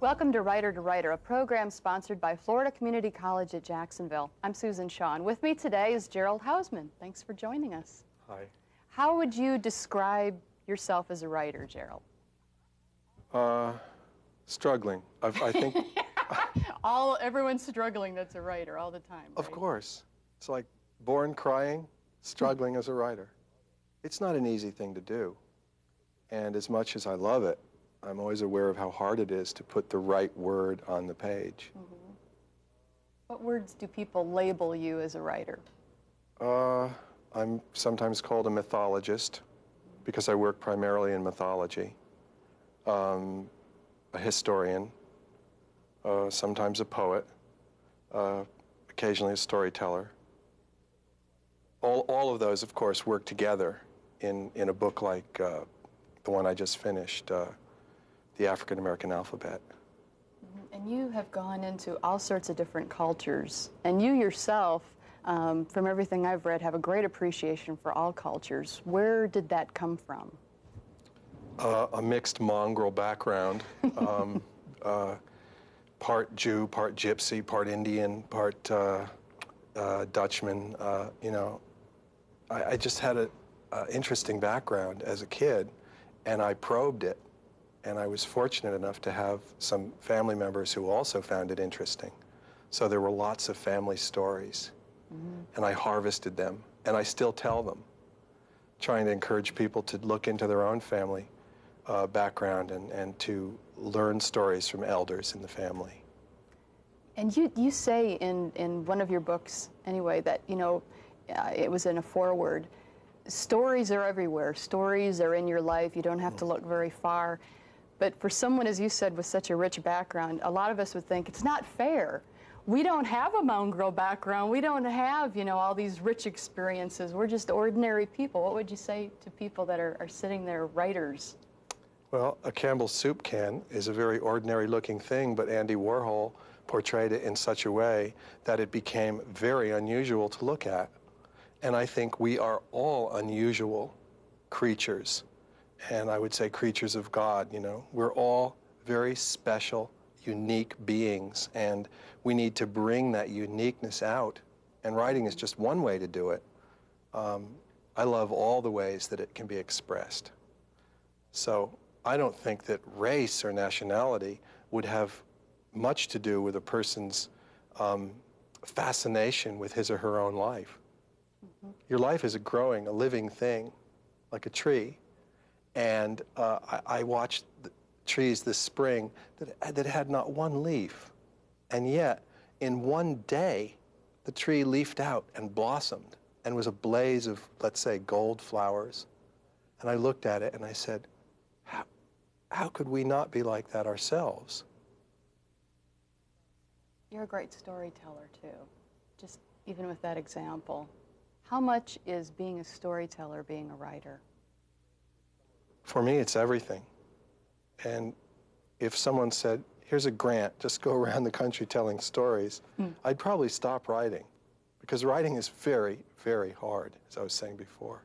Welcome to Writer, a program sponsored by Florida Community College at Jacksonville. I'm Susan Shaw, and with me today is Gerald Hausman. Thanks for joining us. Hi. How would you describe yourself as a writer, Gerald? Struggling. I think... Everyone's struggling that's a writer all the time, right? Of course. It's like born crying, struggling as a writer. It's not an easy thing to do. And as much as I love it, I'm always aware of how hard it is to put the right word on the page. Mm-hmm. What words do people label you as a writer? I'm sometimes called a mythologist because I work primarily in mythology. A historian, sometimes a poet, occasionally a storyteller. All of those, of course, work together in a book like the one I just finished, The African American Alphabet. And you have gone into all sorts of different cultures, and you yourself, from everything I've read, have a great appreciation for all cultures. Where did that come from? A mixed mongrel background, part Jew, part Gypsy, part Indian, part Dutchman. You know, I just had an interesting background as a kid, and I probed it. And I was fortunate enough to have some family members who also found it interesting. So there were lots of family stories, and I harvested them, and I still tell them, trying to encourage people to look into their own family background and to learn stories from elders in the family. And you say in one of your books, anyway, that, you know, it was in a foreword, stories are everywhere. Stories are in your life. You don't have to look very far. But for someone, as you said, with such a rich background, a lot of us would think it's not fair. We don't have a mongrel background. We don't have, you know, all these rich experiences. We're just ordinary people. What would you say to people that are sitting there, writers? Well, a Campbell's soup can is a very ordinary looking thing, but Andy Warhol portrayed it in such a way that it became very unusual to look at. And I think we are all unusual creatures. And I would say creatures of God, you know. We're all very special, unique beings, and we need to bring that uniqueness out. And writing is just one way to do it. I love all the ways that it can be expressed. So I don't think that race or nationality would have much to do with a person's fascination with his or her own life. Your life is a living thing, like a tree. And I watched the trees this spring that had not one leaf. And yet, in one day, the tree leafed out and blossomed and was a blaze of, let's say, gold flowers. And I looked at it and I said, how could we not be like that ourselves? You're a great storyteller, too, just even with that example. How much is being a storyteller being a writer? For me, it's everything. And if someone said, here's a grant, just go around the country telling stories, I'd probably stop writing, because writing is very, very hard, as I was saying before.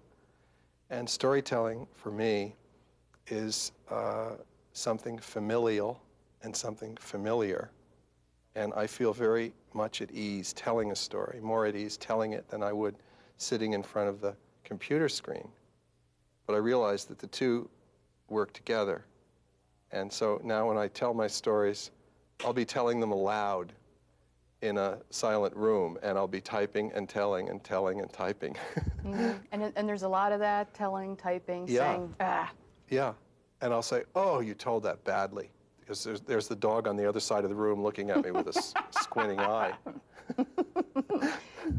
And storytelling, for me, is something familial and something familiar. And I feel very much at ease telling a story, more at ease telling it than I would sitting in front of the computer screen. But I realized that the two work together. And so now when I tell my stories, I'll be telling them aloud in a silent room, and I'll be typing and telling and telling and typing. And there's a lot of that, telling, typing, saying, ah. Yeah, and I'll say, oh, you told that badly. Because there's the dog on the other side of the room looking at me with a squinting eye.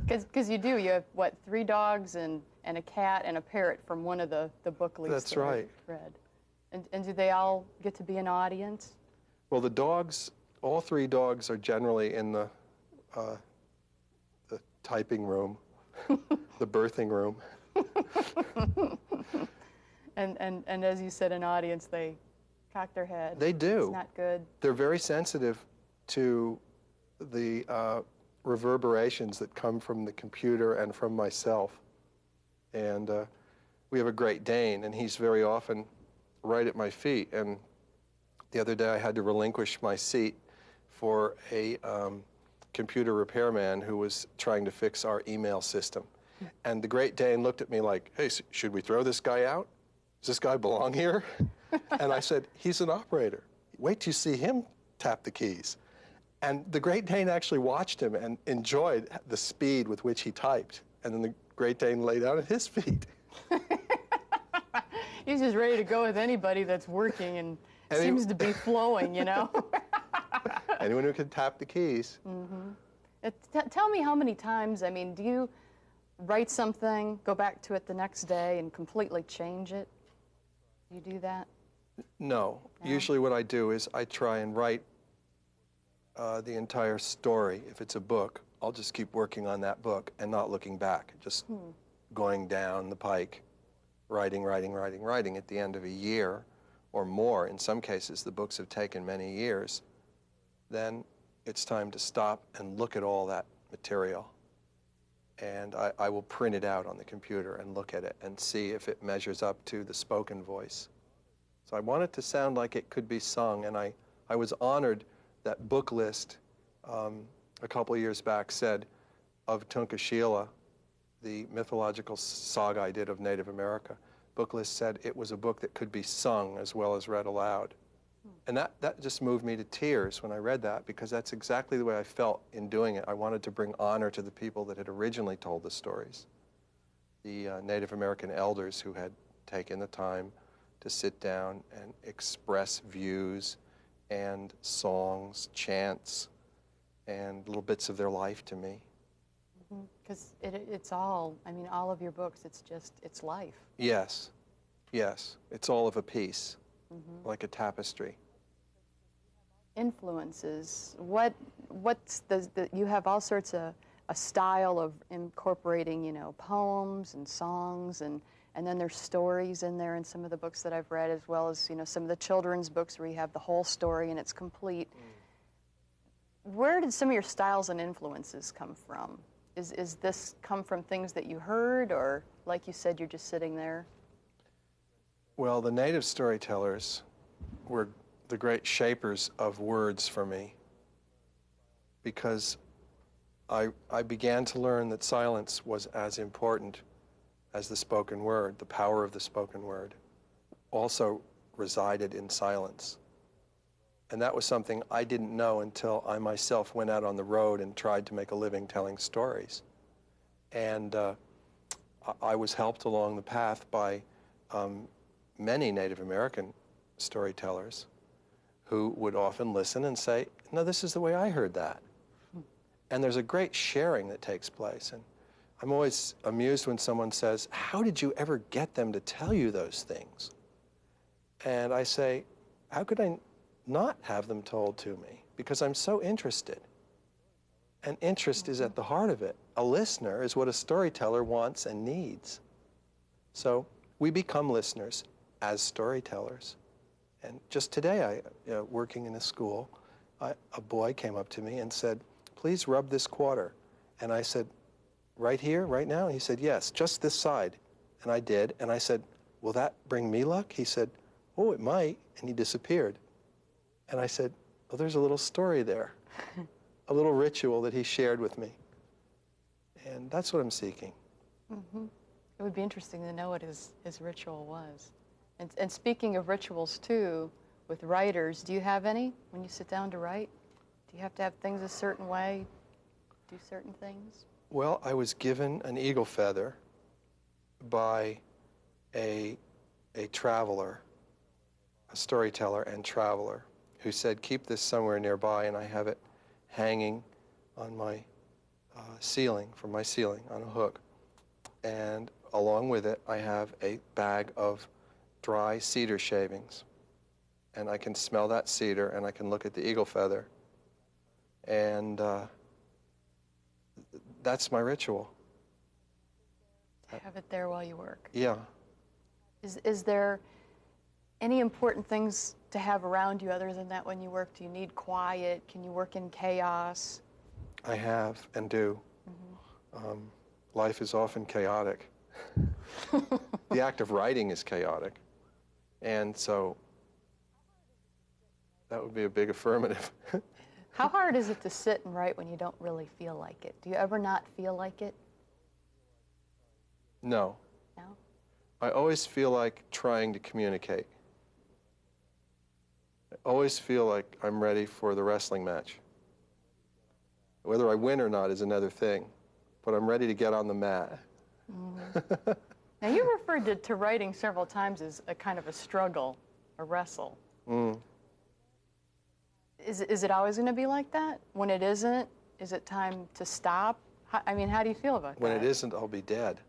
Because you do. You have, what, 3 dogs and a cat and a parrot from one of the book leaves. That's right. I read. And do they all get to be an audience? Well, the dogs, all 3 dogs are generally in the typing room, the birthing room. and as you said, an audience, they cock their head. They do. It's not good. They're very sensitive to the reverberations that come from the computer and from myself. And we have a Great Dane, and he's very often right at my feet. And The other day I had to relinquish my seat for a computer repairman who was trying to fix our email system. And the Great Dane looked at me like, hey, should we throw this guy out? Does this guy belong here? And I said, he's an operator. Wait till you see him tap the keys. And the Great Dane actually watched him and enjoyed the speed with which he typed. And then the Great Dane lay down at his feet. He's just ready to go with anybody that's working and seems to be flowing, you know? Anyone who can tap the keys. Mm-hmm. Tell me how many times, I mean, do you write something, go back to it the next day and completely change it? Do you do that? No. Usually what I do is I try and write the entire story. If it's a book, I'll just keep working on that book and not looking back, just going down the pike, writing. At the end of a year or more, in some cases the books have taken many years, then it's time to stop and look at all that material. And I will print it out on the computer and look at it and see if it measures up to the spoken voice. So I want it to sound like it could be sung, and I was honored that Book List a couple of years back said of Tunkashila, the mythological saga I did of Native America, Book List said it was a book that could be sung as well as read aloud. And that just moved me to tears when I read that, because that's exactly the way I felt in doing it. I wanted to bring honor to the people that had originally told the stories, the Native American elders who had taken the time to sit down and express views and songs, chants, and little bits of their life to me. Because it's all, I mean, all of your books, it's life. Yes, yes. It's all of a piece, like a tapestry. Influences. What's you have all sorts of a style of incorporating, you know, poems and songs, and then there's stories in there in some of the books that I've read, as well as, you know, some of the children's books where you have the whole story and it's complete. Where did some of your styles and influences come from? Is this come from things that you heard, or like you said, you're just sitting there? Well, the native storytellers were the great shapers of words for me, because I began to learn that silence was as important as the spoken word. The power of the spoken word also resided in silence. And that was something I didn't know until I myself went out on the road and tried to make a living telling stories. And I was helped along the path by many Native American storytellers who would often listen and say, no, this is the way I heard that. And there's a great sharing that takes place. And I'm always amused when someone says, how did you ever get them to tell you those things? And I say, how could I not have them told to me? Because I'm so interested. And interest is at the heart of it. A listener is what a storyteller wants and needs. So we become listeners as storytellers. And just today, working in a school, a boy came up to me and said, please rub this quarter. And I said, right here, right now? And he said, yes, just this side. And I did. And I said, will that bring me luck? He said, oh, it might. And he disappeared. And I said, well, there's a little story there, a little ritual that he shared with me. And that's what I'm seeking. It would be interesting to know what his ritual was. And speaking of rituals, too, with writers, do you have any when you sit down to write? Do you have to have things a certain way, do certain things? Well, I was given an eagle feather by a traveler, a storyteller and traveler, who said, keep this somewhere nearby, and I have it hanging on my ceiling, from my ceiling, on a hook. And along with it, I have a bag of dry cedar shavings. And I can smell that cedar, and I can look at the eagle feather. And that's my ritual. To have it there while you work. Yeah. Is there any important things to have around you other than that when you work? Do you need quiet? Can you work in chaos? I have and do. Life is often chaotic. The act of writing is chaotic. And so That would be a big affirmative. How hard is it to sit and write when you don't really feel like it? Do you ever not feel like it? No. No? I always feel like trying to communicate. I always feel like I'm ready for the wrestling match. Whether I win or not is another thing, but I'm ready to get on the mat. Mm-hmm. Now, you referred to writing several times as a kind of a struggle, a wrestle. Mm. Is it always going to be like that? When it isn't, is it time to stop? I mean, how do you feel about that? When it isn't, I'll be dead.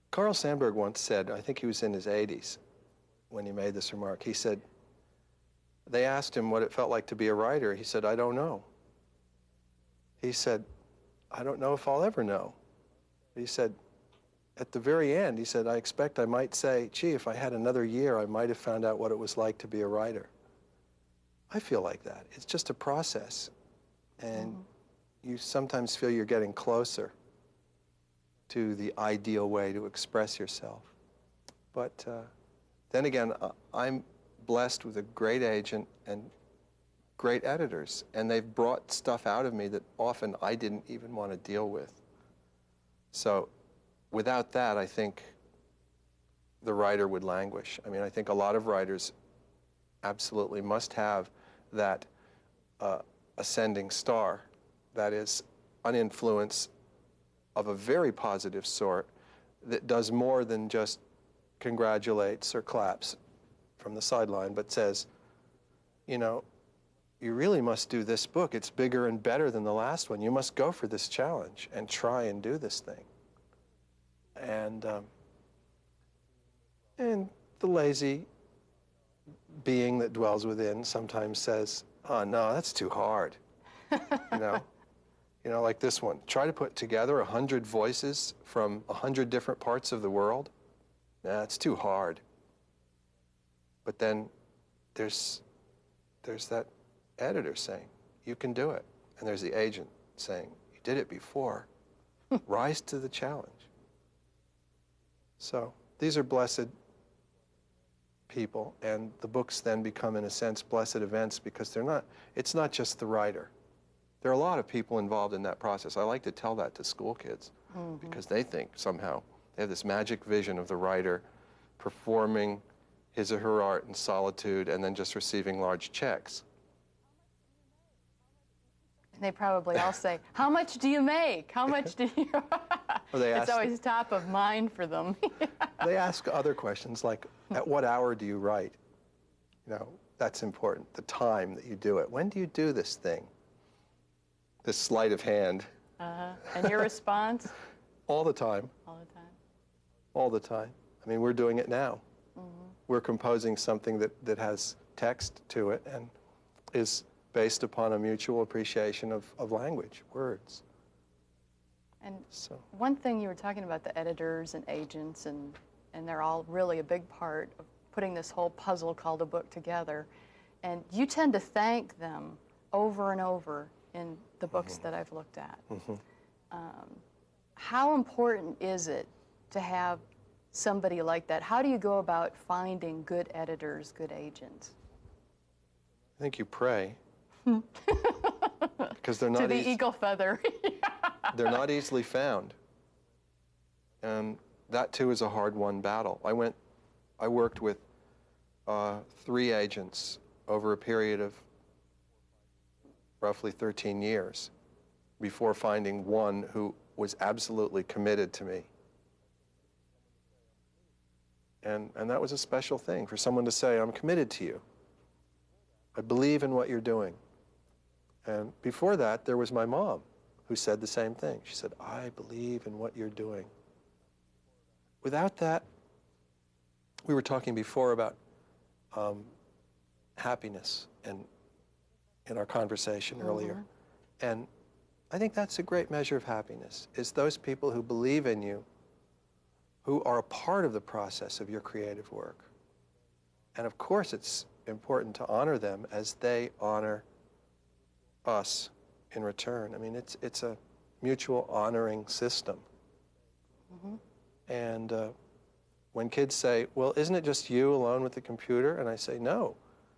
Carl Sandburg once said, I think he was in his 80s when he made this remark, he said, they asked him what it felt like to be a writer. He said, I don't know. He said, I don't know if I'll ever know. He said, at the very end, he said, I expect I might say, gee, if I had another year, I might have found out what it was like to be a writer. I feel like that. It's just a process. And you sometimes feel you're getting closer to the ideal way to express yourself. But then again, I'm blessed with a great agent and great editors, and they've brought stuff out of me that often I didn't even want to deal with. So without that, I think the writer would languish. I mean, I think a lot of writers absolutely must have that ascending star, that is an influence of a very positive sort that does more than just congratulates or claps from the sideline, but says, you know, you really must do this book. It's bigger and better than the last one. You must go for this challenge and try and do this thing. And the lazy being that dwells within sometimes says, oh, no, that's too hard. You know, like this one. Try to put together 100 voices from 100 different parts of the world. Nah, it's too hard. But then there's that editor saying, you can do it. And there's the agent saying, you did it before. Rise to the challenge. So these are blessed people, and the books then become, in a sense, blessed events because it's not just the writer. There are a lot of people involved in that process. I like to tell that to school kids because they think somehow they have this magic vision of the writer performing his or her art in solitude and then just receiving large checks. And they probably all say, how much do you make? How much do you... It's always top of mind for them. They ask other questions like, at what hour do you write? You know, that's important, the time that you do it. When do you do this thing? This sleight of hand. And your response? All the time. All the time. All the time. I mean, we're doing it now. We're composing something that has text to it and is based upon a mutual appreciation of language, words. And so, one thing you were talking about, the editors and agents, and they're all really a big part of putting this whole puzzle called a book together. And you tend to thank them over and over in the books that I've looked at. How important is it to have somebody like that? How do you go about finding good editors, good agents? I think you pray. Because they're not to the eagle feather. They're not easily found. And that too is a hard-won battle. I worked with 3 agents over a period of roughly 13 years before finding one who was absolutely committed to me. And that was a special thing, for someone to say, I'm committed to you. I believe in what you're doing. And before that, there was my mom, who said the same thing. She said, I believe in what you're doing. Without that, we were talking before about happiness in our conversation earlier. And I think that's a great measure of happiness, is those people who believe in you, who are a part of the process of your creative work. And of course, it's important to honor them as they honor us in return. I mean, it's a mutual honoring system. And When kids say, well, isn't it just you alone with the computer? And I say, no,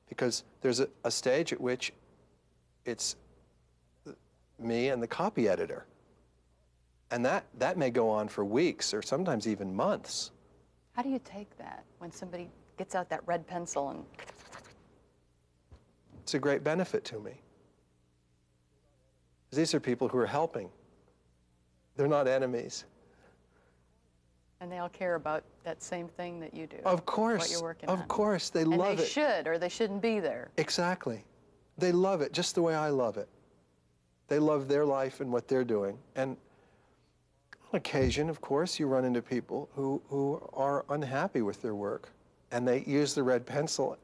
because there's a stage at which it's me and the copy editor. And that may go on for weeks or sometimes even months. How do you take that when somebody gets out that red pencil and... It's a great benefit to me. These are people who are helping. They're not enemies. And they all care about that same thing that you do. Of course. What you're working on. Of course. They love it. And they should, or they shouldn't be there. Exactly. They love it just the way I love it. They love their life and what they're doing. And on occasion, of course, you run into people who are unhappy with their work. And they use the red pencil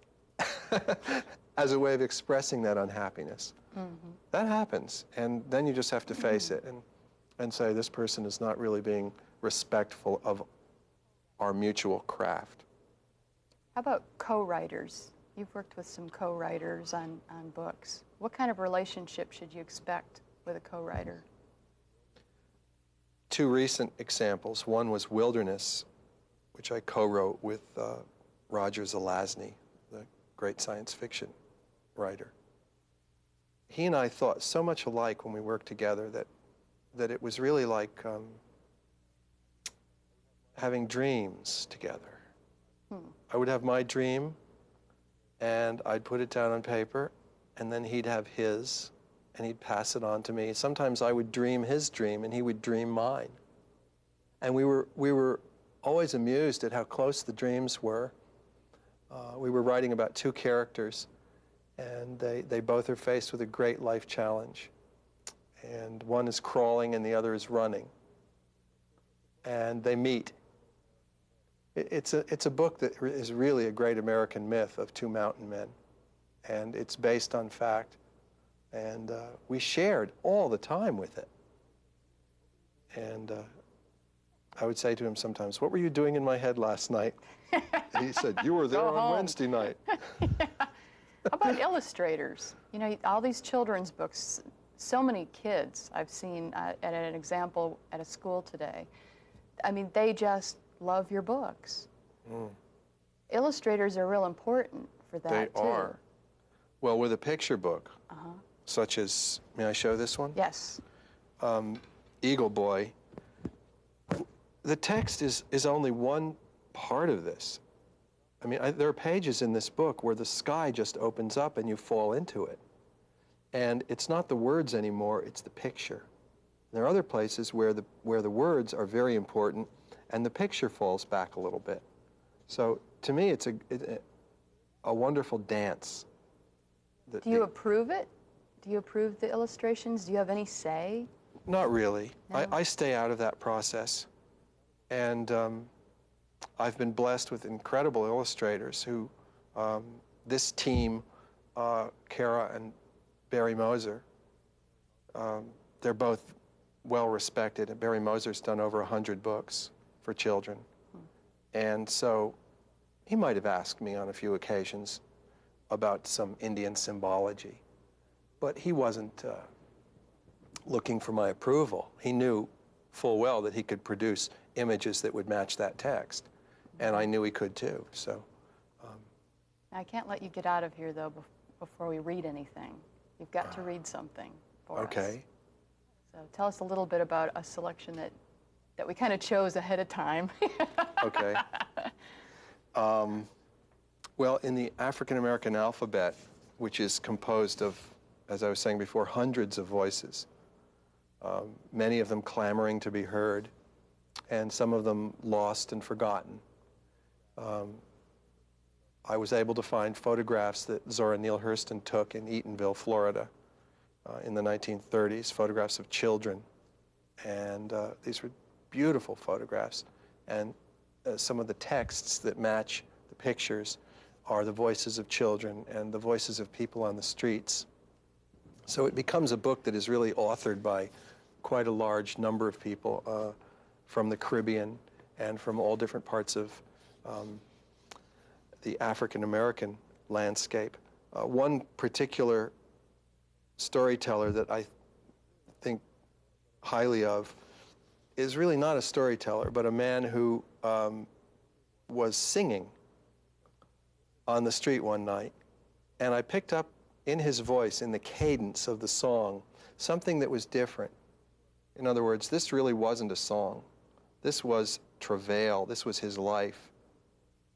as a way of expressing that unhappiness. Mm-hmm. That happens. And then you just have to face it and say, this person is not really being respectful of our mutual craft. How about co-writers? You've worked with some co-writers on books. What kind of relationship should you expect with a co-writer? Two recent examples. One was Wilderness, which I co-wrote with Roger Zelazny, the great science fiction writer. He and I thought so much alike when we worked together that it was really like having dreams together. I would have my dream, and I'd put it down on paper, and then he'd have his, and he'd pass it on to me. Sometimes I would dream his dream, and he would dream mine. And we were always amused at how close the dreams were. We were writing about two characters, and they both are faced with a great life challenge. And one is crawling, and the other is running. And they meet. It's a book that is really a great American myth of two mountain men. And it's based on fact. And we shared all the time with it. And I would say to him sometimes, what were you doing in my head last night? And he said, you were there on Wednesday night. Yeah. How about illustrators? You know, all these children's books, so many kids I've seen at an example at a school today. I mean, they just love your books. Illustrators are real important for that, too. They are. Well, with a picture book, such as, may I show this one? Yes. Eagle Boy, the text is only one part of this. I mean, there are pages in this book where the sky just opens up and you fall into it. And it's not the words anymore, it's the picture. There are other places where the words are very important and the picture falls back a little bit. So to me, it's a wonderful dance. Do you approve it? Do you approve the illustrations? Do you have any say? Not really. No? I stay out of that process. And I've been blessed with incredible illustrators who, this team, Kara and Barry Moser, they're both well respected. And Barry Moser's done over 100 books for children. And so he might have asked me on a few occasions about some Indian symbology, but he wasn't looking for my approval. He knew full well that he could produce images that would match that text, and I knew he could too. So I can't let you get out of here though before we read anything. You've got to read something for us. Okay. So tell us a little bit about a selection that we kind of chose ahead of time. Okay. Well, in the African American alphabet, which is composed of, as I was saying before, hundreds of voices, many of them clamoring to be heard, and some of them lost and forgotten. I was able to find photographs that Zora Neale Hurston took in Eatonville, Florida, in the 1930s, photographs of children. And these were beautiful photographs. And some of the texts that match the pictures are the voices of children and the voices of people on the streets. So it becomes a book that is really authored by quite a large number of people from the Caribbean and from all different parts of the African American landscape. One particular storyteller that I think highly of is really not a storyteller, but a man who was singing on the street one night, and I picked up in his voice, in the cadence of the song, something that was different. In other words, this really wasn't a song. This was travail. This was his life.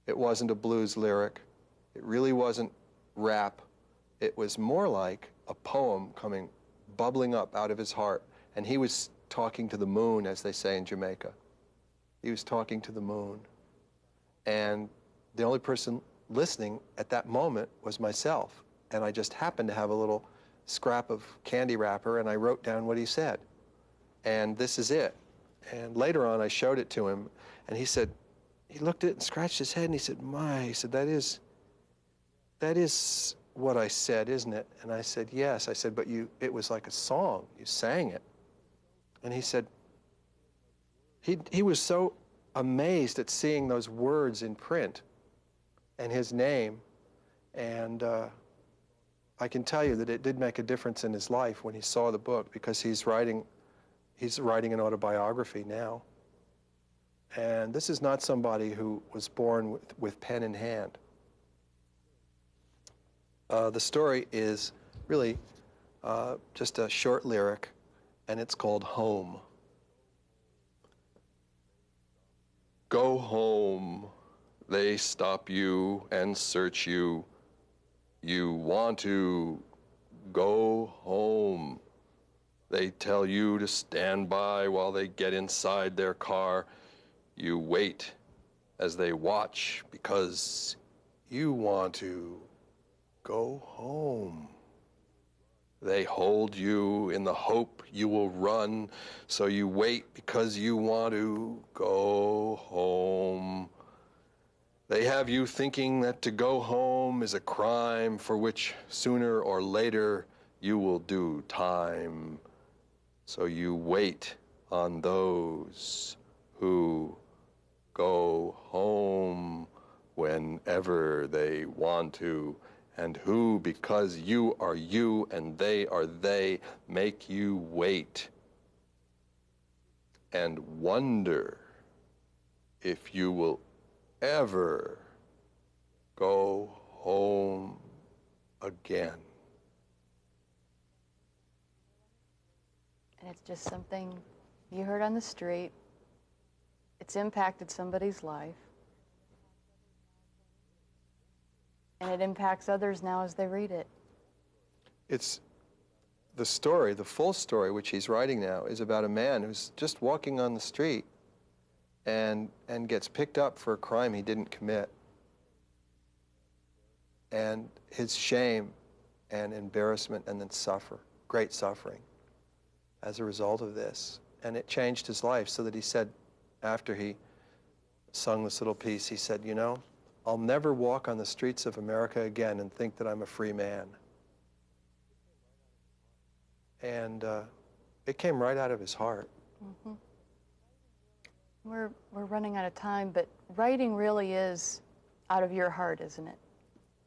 It wasn't a blues lyric. It really wasn't rap. It was more like a poem coming, bubbling up out of his heart. And he was talking to the moon, as they say in Jamaica. He was talking to the moon. And the only person listening at that moment was myself. And I just happened to have a little scrap of candy wrapper, and I wrote down what he said. And this is it. And later on, I showed it to him, and he said, he looked at it and scratched his head, and he said, "My," he said, that is what I said, isn't it?" And I said, "Yes." I said, "But it was like a song. You sang it." And he said, he was so amazed at seeing those words in print and his name. And I can tell you that it did make a difference in his life when he saw the book, because he's writing an autobiography now. And this is not somebody who was born with pen in hand. The story is really just a short lyric, and it's called Home. Go home. They stop you and search you. You want to go home. They tell you to stand by while they get inside their car. You wait as they watch because you want to go home. They hold you in the hope you will run, so you wait because you want to go home. They have you thinking that to go home is a crime for which sooner or later you will do time. So you wait on those who go home whenever they want to, and who, because you are you and they are they, make you wait and wonder if you will ever go home again. And it's just something you heard on the street. It's impacted somebody's life. And it impacts others now as they read it. It's the story, the full story, which he's writing now, is about a man who's just walking on the street and gets picked up for a crime he didn't commit. And his shame and embarrassment, and then great suffering as a result of this. And it changed his life, so that he said, after he sung this little piece, he said, "You know, I'll never walk on the streets of America again and think that I'm a free man." And it came right out of his heart. Mm-hmm. We're running out of time, but writing really is out of your heart, isn't it?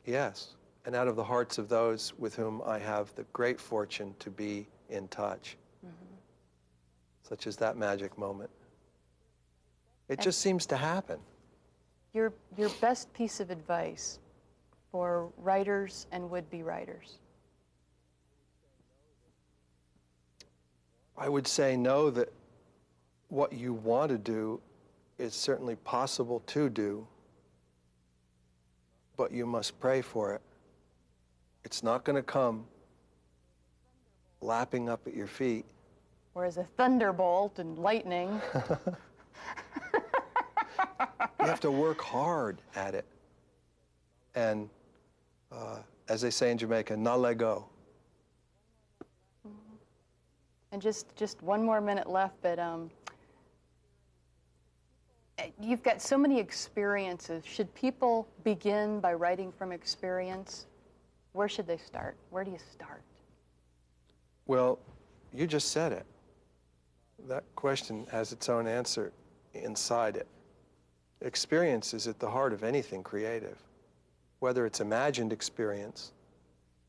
Yes, and out of the hearts of those with whom I have the great fortune to be in touch, such as that magic moment. It just seems to happen. Your best piece of advice for writers and would-be writers? I would say know that what you want to do is certainly possible to do, but you must pray for it. It's not going to come lapping up at your feet. Whereas a thunderbolt and lightning. You have to work hard at it. And as they say in Jamaica, not let go. And just one more minute left, but you've got so many experiences. Should people begin by writing from experience? Where should they start? Where do you start? Well, you just said it. That question has its own answer inside it. Experience is at the heart of anything creative, whether it's imagined experience,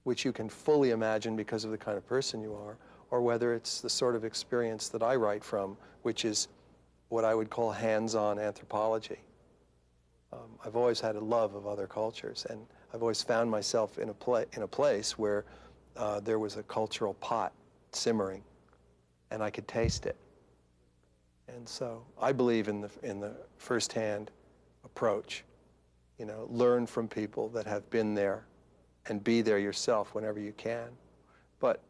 which you can fully imagine because of the kind of person you are, or whether it's the sort of experience that I write from, which is what I would call hands-on anthropology. I've always had a love of other cultures, and I've always found myself in a place where there was a cultural pot simmering, and I could taste it. And so I believe in the first-hand approach. You know, learn from people that have been there, and be there yourself whenever you can. But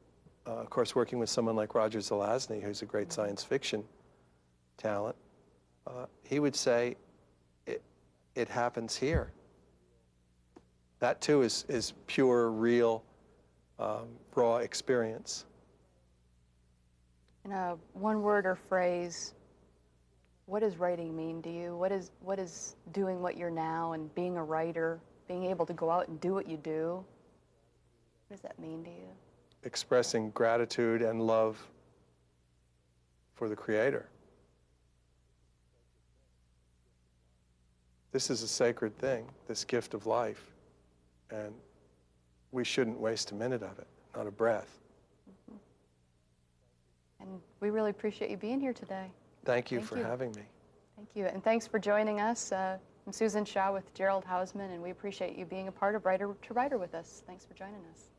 of course, working with someone like Roger Zelazny, who's a great science fiction talent, he would say, it happens here. That too is pure, real, raw experience. In a one word or phrase, what does writing mean to you? What is doing what you're now and being a writer, being able to go out and do what you do? What does that mean to you? Expressing gratitude and love for the Creator. This is a sacred thing, this gift of life, and we shouldn't waste a minute of it, not a breath. And we really appreciate you being here today. Thank you for having me. Thank you, and thanks for joining us. I'm Susan Shaw with Gerald Hausman, and we appreciate you being a part of Writer to Writer with us. Thanks for joining us.